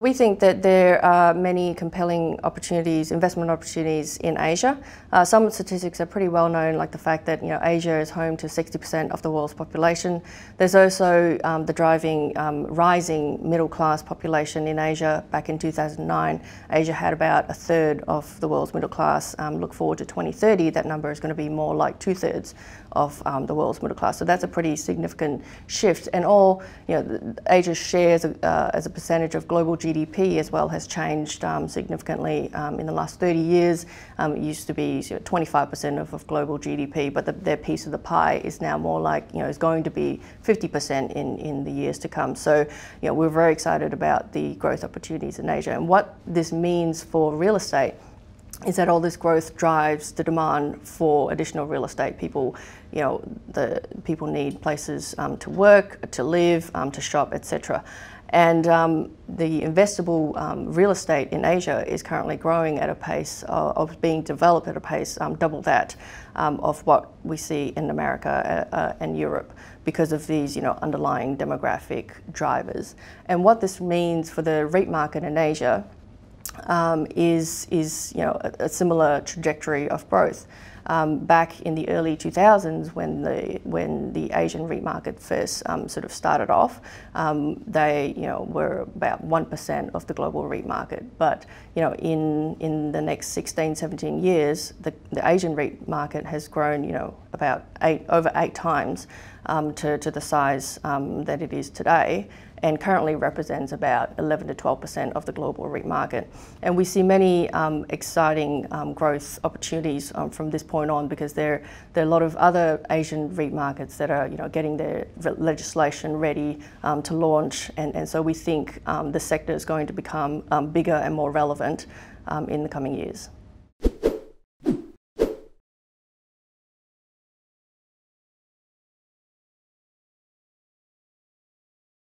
We think that there are many compelling opportunities, investment opportunities in Asia. Some statistics are pretty well known, like the fact that Asia is home to 60% of the world's population. There's also the driving rising middle class population in Asia. Back in 2009, Asia had about a third of the world's middle class. Look forward to 2030, that number is going to be more like 2/3 of the world's middle class. So that's a pretty significant shift. And Asia's shares as a percentage of global GDP as well has changed significantly in the last 30 years. It used to be 25% of global GDP, but their piece of the pie is now more like, is going to be 50% in the years to come. So, we're very excited about the growth opportunities in Asia. And what this means for real estate is that all this growth drives the demand for additional real estate. People need places to work, to live, to shop, etc. And the investable real estate in Asia is currently growing at a pace of being developed at a pace double that of what we see in America and Europe, because of these underlying demographic drivers. And what this means for the REIT market in Asia is a similar trajectory of growth. Back in the early 2000s, when the Asian REIT market first sort of started off, they were about 1% of the global REIT market. But in the next 16, 17 years, the Asian REIT market has grown about over 8 times to the size that it is today, and currently represents about 11 to 12% of the global REIT market. And we see many exciting growth opportunities from this point on, because there are a lot of other Asian REIT markets that are getting their legislation ready to launch, and so we think the sector is going to become bigger and more relevant in the coming years.